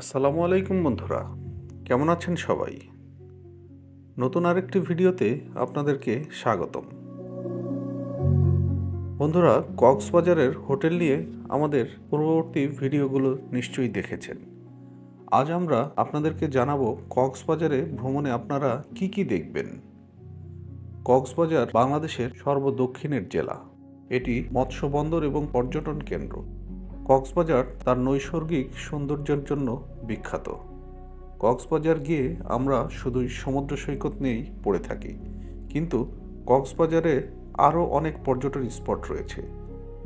আসসালামু আলাইকুম বন্ধুরা, কেমন আছেন সবাই? নতুন আরেকটি ভিডিওতে আপনাদেরকে স্বাগতম। বন্ধুরা, কক্সবাজারের হোটেল নিয়ে আমাদের পূর্ববর্তী ভিডিওগুলো নিশ্চয়ই দেখেছেন। আজ আমরা আপনাদেরকে জানাবো কক্সবাজারে ভ্রমণে আপনারা কি কি দেখবেন। কক্সবাজার বাংলাদেশের সর্বদক্ষিণের জেলা। এটি মৎস্য বন্দর এবং পর্যটন কেন্দ্র। কক্সবাজার তার নৈসর্গিক সৌন্দর্যের জন্য বিখ্যাত। কক্সবাজার গিয়ে আমরা শুধুই সমুদ্র সৈকত নিয়েই পড়ে থাকি, কিন্তু কক্সবাজারে আরও অনেক পর্যটন স্পট রয়েছে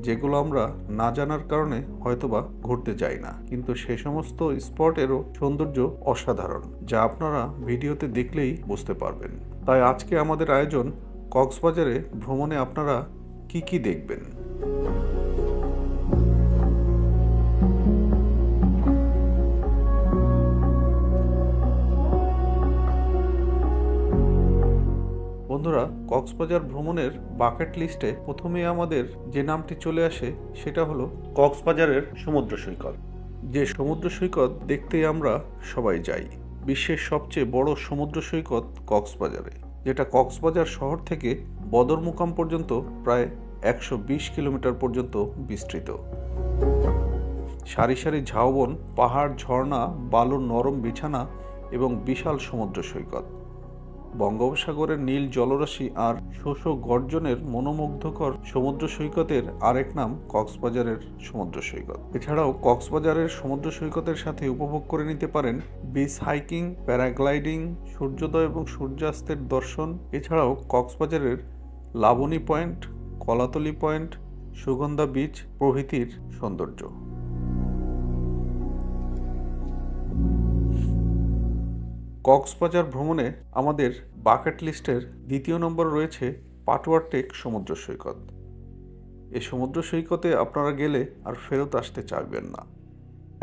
যেগুলো আমরা না জানার কারণে হয়তোবা ঘুরতে যাই না, কিন্তু সে সমস্ত স্পটেরও সৌন্দর্য অসাধারণ, যা আপনারা ভিডিওতে দেখলেই বুঝতে পারবেন। তাই আজকে আমাদের আয়োজন কক্সবাজারে ভ্রমণে আপনারা কি কি দেখবেন। বন্ধুরা, কক্সবাজার ভ্রমণের বাকেট লিস্টে প্রথমে আমাদের যে নামটি চলে আসে সেটা হলো কক্সবাজারের সমুদ্র সৈকত। যে সমুদ্র সৈকত দেখতেই আমরা সবাই যাই। বিশ্বের সবচেয়ে বড় সমুদ্র সৈকত কক্সবাজারে, যেটা কক্সবাজার শহর থেকে বদরমুকাম পর্যন্ত প্রায় 120 কিলোমিটার পর্যন্ত বিস্তৃত। সারি সারি ঝাউবন, পাহাড়, ঝর্ণা, বালুর নরম বিছানা এবং বিশাল সমুদ্র সৈকত। বঙ্গোপসাগরের নীল জলরাশি আর শোষ গর্জনের মনোমুগ্ধকর সমুদ্র সৈকতের আরেক নাম কক্সবাজারের সমুদ্র সৈকত। এছাড়াও কক্সবাজারের সমুদ্র সৈকতের সাথে উপভোগ করে নিতে পারেন বিচ হাইকিং, প্যারাগ্লাইডিং, সূর্যোদয় এবং সূর্যাস্তের দর্শন। এছাড়াও কক্সবাজারের Laboni point, Kolatoli point, Sugandha beach প্রভৃতির সৌন্দর্য। কক্সবাজার ভ্রমণে আমাদের বাকেট লিস্টের দ্বিতীয় নম্বর রয়েছে পাটুয়া টেক সমুদ্র সৈকত। এই সমুদ্র সৈকতে আপনারা গেলে আর ফেরত আসতে চাইবেন না।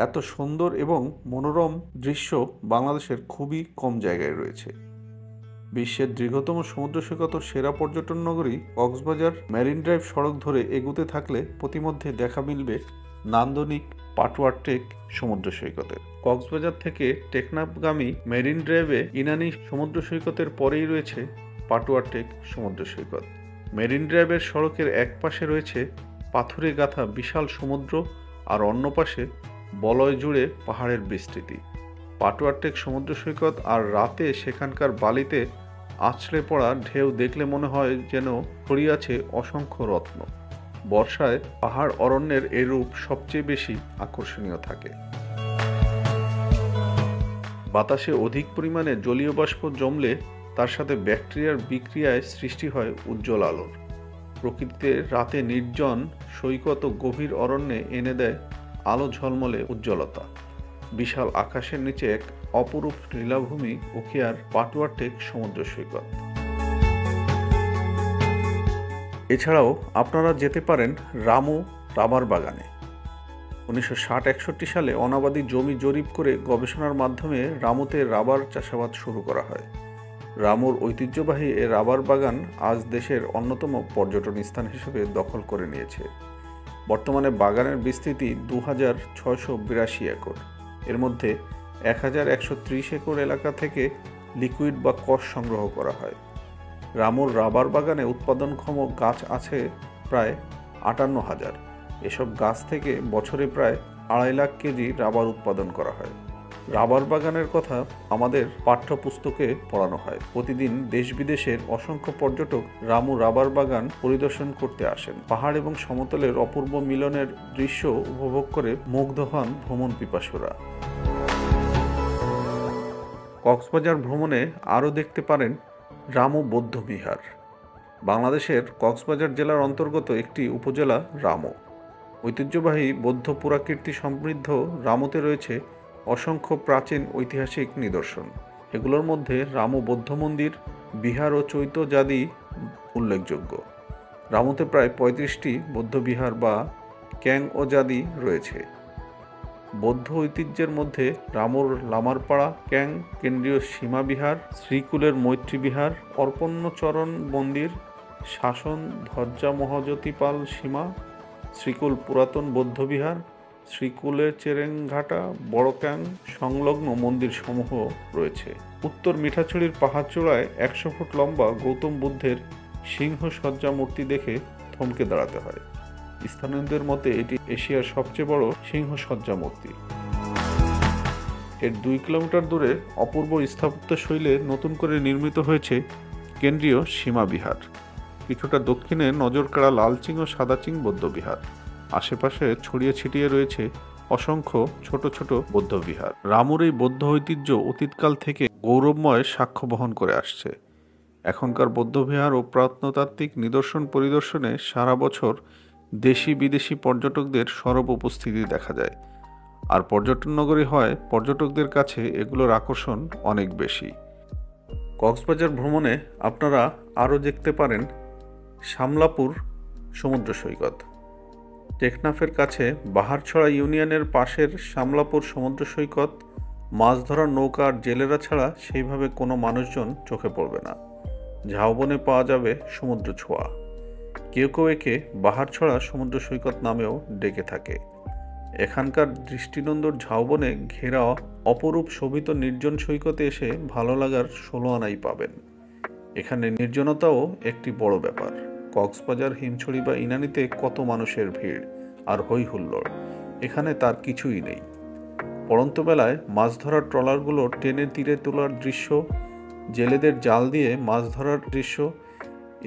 এত সুন্দর এবং মনোরম দৃশ্য বাংলাদেশের খুবই কম জায়গায় রয়েছে। বিশ্বের দীর্ঘতম সমুদ্র সৈকত ও সেরা পর্যটন নগরী কক্সবাজার মেরিন ড্রাইভ সড়ক ধরে এগুতে থাকলে প্রতিমধ্যে দেখা মিলবে নান্দনিক পাটুয়া টেক সমুদ্র সৈকতের। কক্সবাজার থেকে টেকনাফগামী মেরিন ড্রাইভে ইনানি সমুদ্র সৈকতের পরেই রয়েছে পাটুয়া টেক সমুদ্র সৈকত। মেরিন ড্রাইভের সড়কের এক পাশে রয়েছে পাথুরে গাঁথা বিশাল সমুদ্র আর অন্য পাশে বলয় জুড়ে পাহাড়ের বিস্তৃতি। পাটুয়া টেক সমুদ্র সৈকত আর রাতে সেখানকার বালিতে আছড়ে পড়া ঢেউ দেখলে মনে হয় যেন ছড়িয়ে আছে অসংখ্য রত্ন। বর্ষায় পাহাড় অরণ্যের এই রূপ সবচেয়ে বেশি আকর্ষণীয় থাকে। বাতাসে অধিক পরিমাণে জলীয় বাষ্প জমলে তার সাথে ব্যাকটেরিয়ার বিক্রিয়ায় সৃষ্টি হয় উজ্জ্বল আলোর। প্রকৃতিতে রাতে নির্জন সৈকত ও গভীর অরণ্যে এনে দেয় আলো ঝলমলে উজ্জ্বলতা। বিশাল আকাশের নিচে এক অপরূপ নীলাভূমি উখিয়ার পাটুয়া টেক সমুদ্র সৈকত। এছাড়াও আপনারা যেতে পারেন রামু রাবার বাগানে। 1960-61 সালে অনাবাদি জমি জরিপ করে গবেষণার মাধ্যমে রামুতে রাবার চাষাবাদ শুরু করা হয়। রামুর ঐতিহ্যবাহী এ রাবার বাগান আজ দেশের অন্যতম পর্যটন স্থান হিসেবে দখল করে নিয়েছে। বর্তমানে বাগানের বিস্তৃতি 2682 একর। এর মধ্যে 1130 একর এলাকা থেকে লিকুইড বা কষ সংগ্রহ করা হয়। রামুর রাবার বাগানে উৎপাদনক্ষম গাছ আছে প্রায় 58,000। এসব গাছ থেকে বছরে প্রায় 2.5 লাখ কেজি রাবার উৎপাদন করা হয়। রাবার বাগানের কথা আমাদের পাঠ্যপুস্তকে পড়ানো হয়। প্রতিদিন দেশ বিদেশের অসংখ্য পর্যটক রামু রাবার বাগান পরিদর্শন করতে আসেন। পাহাড় এবং সমতলের অপূর্ব মিলনের দৃশ্য উপভোগ করে মুগ্ধ হন ভ্রমণ পিপাসুরা। কক্সবাজার ভ্রমণে আরও দেখতে পারেন রামু বৌদ্ধবিহার। বাংলাদেশের কক্সবাজার জেলার অন্তর্গত একটি উপজেলা রামু। ঐতিহ্যবাহী বৌদ্ধ পুরাকীর্তি সমৃদ্ধ রামুতে রয়েছে অসংখ্য প্রাচীন ঐতিহাসিক নিদর্শন। এগুলোর মধ্যে রামু বৌদ্ধ মন্দির, বিহার ও চৈত্যজাদি উল্লেখযোগ্য। রামুতে প্রায় 35টি বৌদ্ধবিহার বা ক্যাং ও জাদি রয়েছে। বৌদ্ধ ঐতিহ্যের মধ্যে রামুর লামারপাড়া ক্যাং, কেন্দ্রীয় সীমা বিহার, শ্রীকুলের মৈত্রী বিহার, অর্পণ্যচরণ মন্দির, শাসন ধ্বজা মহাজ্যোতিপাল সীমা, শ্রীকুল পুরাতন বৌদ্ধবিহার শ্রীকুলেচেরেঙ্ঘাটা, বড়ক্যাং সংলগ্ন মন্দির সমূহ রয়েছে। উত্তর মিঠাছড়ির পাহাড়চূড়ায় 100 ফুট লম্বা গৌতম বুদ্ধের সিংহ সজ্জা মূর্তি দেখে থমকে দাঁড়াতে হয়। স্থানীয়দের মতে এটি এশিয়ার সবচেয়ে বড় সিংহ সজ্জা মূর্তি। এর 2 কিলোমিটার দূরে অপূর্ব স্থাপত্য শৈলে নতুন করে নির্মিত হয়েছে কেন্দ্রীয় সীমা বিহার। কিছুটা দক্ষিণে নজরকাড়া লালচিং ও সাদাচিং বৌদ্ধবিহার। আশেপাশে ছড়িয়ে ছিটিয়ে রয়েছে অসংখ্য ছোট ছোট বৌদ্ধবিহার। রামুর এই বৌদ্ধ ঐতিহ্য অতীতকাল থেকে গৌরবময় সাক্ষ্য বহন করে আসছে। এখনকার বৌদ্ধবিহার ও প্রত্নতাত্ত্বিক নিদর্শন পরিদর্শনে সারা বছর দেশি বিদেশি পর্যটকদের সরব উপস্থিতি দেখা যায়। আর পর্যটন নগরী হয় পর্যটকদের কাছে এগুলোর আকর্ষণ অনেক বেশি। কক্সবাজার ভ্রমণে আপনারা আরও দেখতে পারেন শামলাপুর সমুদ্র সৈকত। টেকনাফের কাছে বাহারছড়া ইউনিয়নের পাশের শামলাপুর সমুদ্র সৈকত মাছ ধরার নৌকা আর জেলেরা ছাড়া সেইভাবে কোনো মানুষজন চোখে পড়বে না। ঝাউবনে পাওয়া যাবে সমুদ্র ছোঁয়া। কেউ কেউ একে বাহারছড়া সমুদ্র সৈকত নামেও ডেকে থাকে। এখানকার দৃষ্টিনন্দন ঝাউবনে ঘেরা অপরূপ শোভিত নির্জন সৈকতে এসে ভালো লাগার 16 আনাই পাবেন। এখানে নির্জনতাও একটি বড় ব্যাপার। কক্সবাজার, হিমছড়ি বা ইনানিতে কত মানুষের ভিড় আর হই হুল্লোড়, এখানে তার কিছুই নেই। পড়ন্ত বেলায় মাছ ধরার ট্রলারগুলো টেনে তীরে তোলার দৃশ্য, জেলেদের জাল দিয়ে মাছ ধরার দৃশ্য,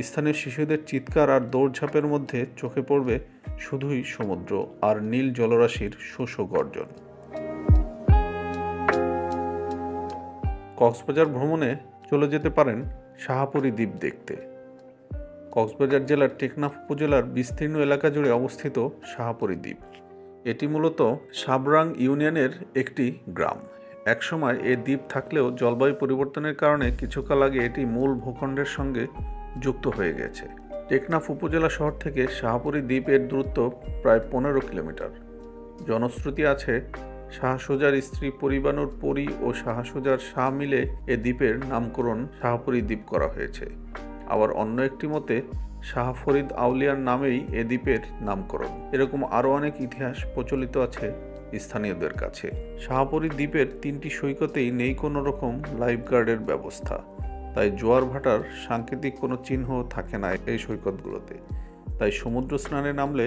স্থানীয় শিশুদের চিৎকার আর দৌড়ঝাঁপের মধ্যে চোখে পড়বে শুধুই সমুদ্র আর নীল জলরাশির শোষ গর্জন। কক্সবাজার ভ্রমণে চলে যেতে পারেন শাহাপুরী দ্বীপ দেখতে। কক্সবাজার জেলার টেকনাফ উপজেলার বিস্তীর্ণ এলাকা জুড়ে অবস্থিত শাহাপুরী দ্বীপ। এটি মূলত সাবরাং ইউনিয়নের একটি গ্রাম। একসময় এই দ্বীপ থাকলেও জলবায়ু পরিবর্তনের কারণে কিছুকাল আগে এটি মূল ভূখণ্ডের সঙ্গে যুক্ত হয়ে গেছে। টেকনাফ উপজেলা শহর থেকে শাহাপুরী দ্বীপের দূরত্ব প্রায় 15 কিলোমিটার। জনশ্রুতি আছে শাহ সুজার স্ত্রী পরিবানুর পরী ও শাহ সুজার শাহ মিলে এ দ্বীপের নামকরণ শাহাপুরী দ্বীপ করা হয়েছে। আবার অন্য একটি মতে শাহ ফরিদ আউলিয়ার নামেই এ দ্বীপের নামকরণ। এরকম আরও অনেক ইতিহাস প্রচলিত আছে স্থানীয়দের কাছে। শাহাপুরী দ্বীপের 3টি সৈকতেই নেই কোনো রকম লাইফগার্ডের ব্যবস্থা, তাই জোয়ার ভাটার সাংকেতিক কোনো চিহ্ন থাকে না এই সৈকতগুলোতে। তাই সমুদ্র স্নানে নামলে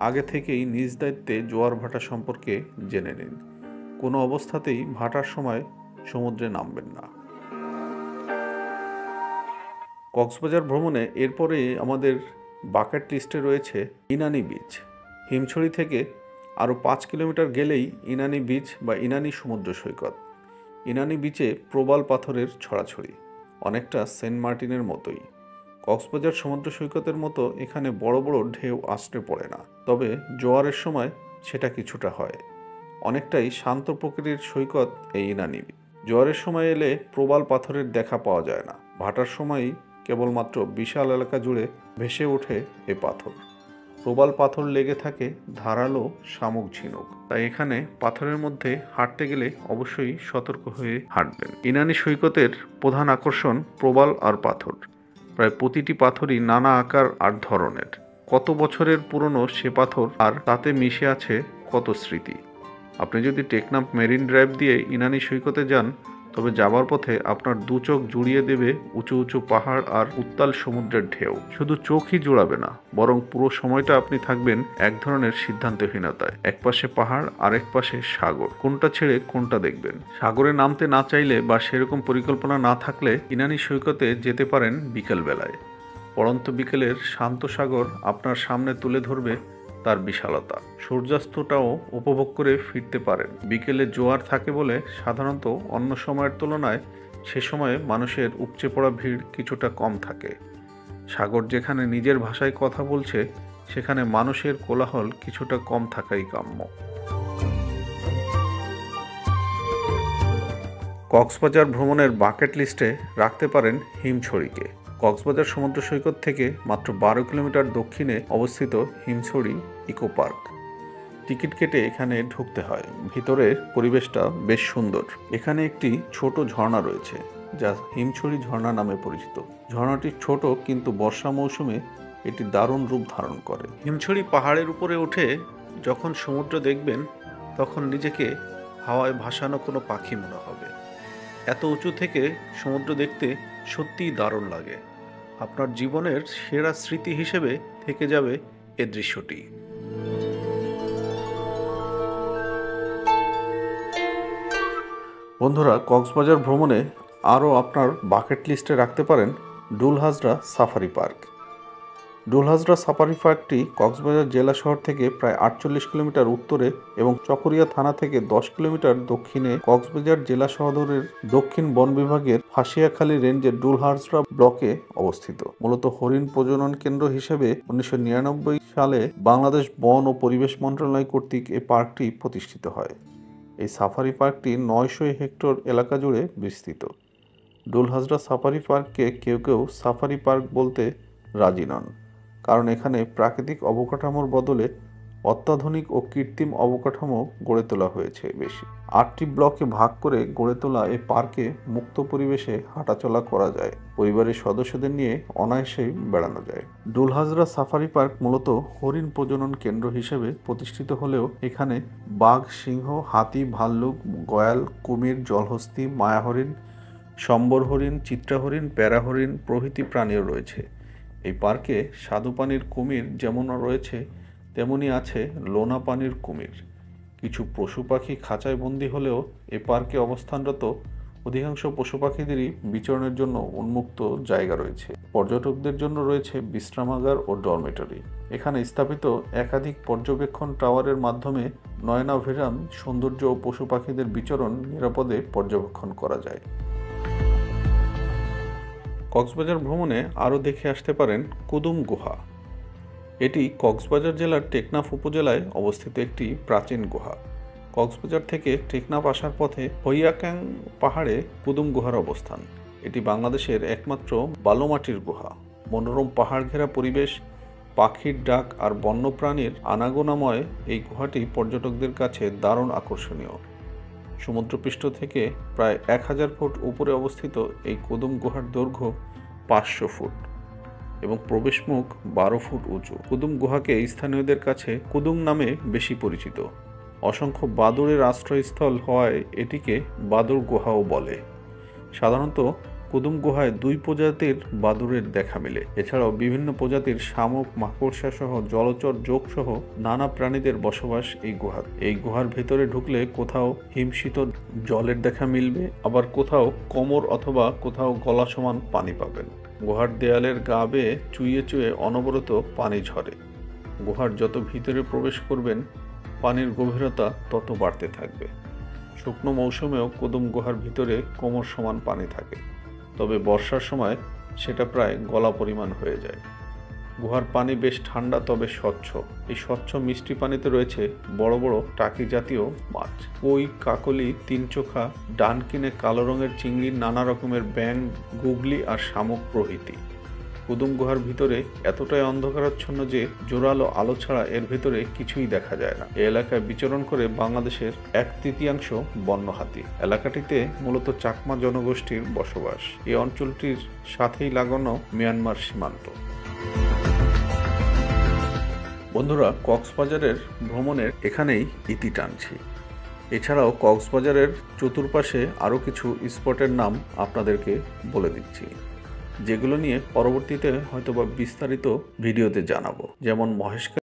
আগে থেকেই নিজ দায়িত্বে জোয়ার ভাটা সম্পর্কে জেনে নিন। কোনো অবস্থাতেই ভাটার সময় সমুদ্রে নামবেন না। কক্সবাজার ভ্রমণে এরপরে আমাদের বাকেট লিস্টে রয়েছে ইনানি বিচ। হিমছড়ি থেকে আরও 5 কিলোমিটার গেলেই ইনানি বিচ বা ইনানি সমুদ্র সৈকত। ইনানি বিচে প্রবাল পাথরের ছড়াছড়ি, অনেকটা সেন্ট মার্টিনের মতোই। কক্সবাজার সমুদ্র সৈকতের মতো এখানে বড় বড় ঢেউ আছড়ে পড়ে না, তবে জোয়ারের সময় সেটা কিছুটা হয়। অনেকটাই শান্ত প্রকৃতির সৈকত এই ইনানি বিচ। জোয়ারের সময় এলে প্রবাল পাথরের দেখা পাওয়া যায় না। ভাটার সময়ই কেবলমাত্র বিশাল এলাকা জুড়ে ভেসে ওঠে এ পাথর। প্রবাল পাথর লেগে থাকে ধারালো শামুক ঝিনুক, তাই এখানে পাথরের মধ্যে হাঁটতে গেলে অবশ্যই সতর্ক হয়ে হাঁটবেন। ইনানি সৈকতের প্রধান আকর্ষণ প্রবাল আর পাথর। প্রায় প্রতিটি পাথরই নানা আকার আর ধরনের। কত বছরের পুরনো সে পাথর, আর তাতে মিশে আছে কত স্মৃতি। আপনি যদি টেকনাফ মেরিন ড্রাইভ দিয়ে ইনানি সৈকতে যান, তবে যাবার পথে আপনার দু চোখ জুড়িয়ে দেবে উঁচু উঁচু পাহাড় আর উত্তাল সমুদ্রের ঢেউ। শুধু চোখই জুড়াবে না, বরং পুরো সময়টা আপনি থাকবেন এক ধরনের সিদ্ধান্তহীনতায়। এক পাশে পাহাড়, আরেক পাশে সাগর। কোনটা ছেড়ে কোনটা দেখবেন। সাগরে নামতে না চাইলে বা সেরকম পরিকল্পনা না থাকলে ইনানি সৈকতে যেতে পারেন বিকেলবেলায়। পড়ন্ত বিকেলের শান্ত সাগর আপনার সামনে তুলে ধরবে তার বিশালতা। সূর্যাস্তটাও উপভোগ করে ফিরতে পারেন। বিকেলে জোয়ার থাকে বলে সাধারণত অন্য সময়ের তুলনায় সে সময়ে মানুষের উপচে পড়া ভিড় কিছুটা কম থাকে। সাগর যেখানে নিজের ভাষায় কথা বলছে, সেখানে মানুষের কোলাহল কিছুটা কম থাকাই কাম্য। কক্সবাজার ভ্রমণের বাকেট লিস্টে রাখতে পারেন হিমছড়িকে। কক্সবাজার সমুদ্র সৈকত থেকে মাত্র 12 কিলোমিটার দক্ষিণে অবস্থিত হিমছড়ি ইকো পার্ক। টিকিট কেটে এখানে ঢুকতে হয়। ভিতরের পরিবেশটা বেশ সুন্দর। এখানে একটি ছোট ঝর্ণা রয়েছে, যা হিমছড়ি ঝর্ণা নামে পরিচিত। ঝর্ণাটি ছোট, কিন্তু বর্ষা মৌসুমে এটি দারুণ রূপ ধারণ করে। হিমছড়ি পাহাড়ের উপরে উঠে যখন সমুদ্র দেখবেন তখন নিজেকে হাওয়ায় ভাসানো কোনো পাখি মনে হবে। এত উঁচু থেকে সমুদ্র দেখতে সত্যিই দারুণ লাগে। আপনার জীবনের সেরা স্মৃতি হিসেবে থেকে যাবে এ দৃশ্যটি। বন্ধুরা, কক্সবাজার ভ্রমণে আরও আপনার বাকেট লিস্টে রাখতে পারেন Dulahazra safari park. Dulahazra safari পার্কটি কক্সবাজার জেলা শহর থেকে প্রায় 48 কিলোমিটার উত্তরে এবং চকরিয়া থানা থেকে 10 কিলোমিটার দক্ষিণে কক্সবাজার জেলা শহরের দক্ষিণ বন বিভাগের ফাঁসিয়াখালী রেঞ্জের ডুলহাজরা ব্লকে অবস্থিত। মূলত হরিণ প্রজনন কেন্দ্র হিসেবে 1999 সালে বাংলাদেশ বন ও পরিবেশ মন্ত্রণালয় কর্তৃক এই পার্কটি প্রতিষ্ঠিত হয়। এই সাফারি পার্কটি 900 হেক্টর এলাকা জুড়ে বিস্তৃত। ডুলহাজরা সাফারি পার্ককে কেউ কেউ সাফারি পার্ক বলতে রাজি নন, কারণ এখানে প্রাকৃতিক অবকাঠামোর বদলে অত্যাধুনিক ও কৃত্রিম অবকাঠামো গড়ে তোলা হয়েছে বেশি। 8টি ব্লকে ভাগ করে গড়ে তোলা এই পার্কে মুক্ত পরিবেশে হাঁটাচলা করা যায়, পরিবারের সদস্যদের নিয়ে অনায়াসেই বেড়ানো যায়। ডুলহাজরা সাফারি পার্ক মূলত হরিণ প্রজনন কেন্দ্র হিসেবে প্রতিষ্ঠিত হলেও এখানে বাঘ, সিংহ, হাতি, ভাল্লুক, গয়াল, কুমির, জলহস্তী, মায়া হরিণ, সম্বর হরিণ, চিত্রা হরিণ, প্যারা হরিণ প্রভৃতি প্রাণীও রয়েছে। এই পার্কে স্বাদু পানির কুমির যেমন রয়েছে তেমনি আছে লোনা পানির কুমির। কিছু পশু পাখি খাঁচায় বন্দী হলেও এই পার্কে অবস্থানরত অধিকাংশ পশু পাখিদেরই বিচরণের জন্য উন্মুক্ত জায়গা রয়েছে। পর্যটকদের জন্য রয়েছে বিশ্রামাগার ও ডরমেটরি। এখানে স্থাপিত একাধিক পর্যবেক্ষণ টাওয়ারের মাধ্যমে নয়নাভিরাম সৌন্দর্য ও পশু পাখিদের বিচরণ নিরাপদে পর্যবেক্ষণ করা যায়। কক্সবাজার ভ্রমণে আরও দেখে আসতে পারেন কুদুম গুহা। এটি কক্সবাজার জেলার টেকনাফ উপজেলায় অবস্থিত একটি প্রাচীন গুহা। কক্সবাজার থেকে টেকনাফ আসার পথে হইয়াক্যাং পাহাড়ে কুদুম গুহার অবস্থান। এটি বাংলাদেশের একমাত্র বালুমাটির গুহা। মনোরম পাহাড় ঘেরা পরিবেশ, পাখির ডাক আর বন্যপ্রাণীর আনাগোনাময় এই গুহাটি পর্যটকদের কাছে দারুণ আকর্ষণীয়। সমুদ্রপৃষ্ঠ থেকে প্রায় 1000 ফুট উপরে অবস্থিত এই কুদুম গুহার দৈর্ঘ্য 500 ফুট এবং প্রবেশমুখ 12 ফুট উঁচু। কুদুম গুহাকে স্থানীয়দের কাছে কুদুং নামে বেশি পরিচিত। অসংখ্য বাদুড়ের আশ্রয়স্থল হওয়ায় এটিকে বাদুড় গুহাও বলে। সাধারণত কুদুম গুহায় 2 প্রজাতির বাদুড়ের দেখা মেলে। এছাড়াও বিভিন্ন প্রজাতির শামুক, মাকড়সা সহ জলচর যোগসহ নানা প্রাণীদের বসবাস এই গুহার ভেতরে ঢুকলে কোথাও হিমশীত জলের দেখা মিলবে, আবার কোথাও কোমর অথবা কোথাও গলা সমান পানি পাবেন। গুহার দেয়ালের গা বেয়ে চুইয়ে চুইয়ে অনবরত পানি ঝরে। গুহার যত ভিতরে প্রবেশ করবেন পানির গভীরতা তত বাড়তে থাকবে। শুকনো মৌসুমেও কুদুম গুহার ভিতরে কোমর সমান পানি থাকে, তবে বর্ষার সময় সেটা প্রায় গলা পরিমাণ হয়ে যায়। গুহার পানি বেশ ঠান্ডা তবে স্বচ্ছ। এই স্বচ্ছ মিষ্টি পানিতে রয়েছে বড় বড় টাকি জাতীয় মাছ, কই, কাকলি, তিনচোখা, ডানকিনে কালো রঙের চিংড়ি, নানা রকমের ব্যাঙ, গুগলি আর শামুক প্রভৃতি। কুদুম গুহার ভিতরে এতটাই অন্ধকারাচ্ছন্ন যে জোরালো আলো ছাড়া এর ভেতরে কিছুই দেখা যায় না। এই এলাকায় বিচরণ করে বাংলাদেশের 1/3 বন্য হাতি। এলাকাটিতে মূলত চাকমা জনগোষ্ঠীর বসবাস। এই অঞ্চলটির সাথেই লাগানো মিয়ানমার সীমান্ত। বন্ধুরা, কক্সবাজারের ভ্রমণের এখানেই ইতি টানছি। এছাড়াও কক্সবাজারের চতুর্পাশে আরও কিছু স্পটের নাম আপনাদেরকে বলে দিচ্ছি, যেগুলো নিয়ে পরবর্তীতে হয়তোবা বিস্তারিত ভিডিওতে জানাবো। যেমন মহেশখালী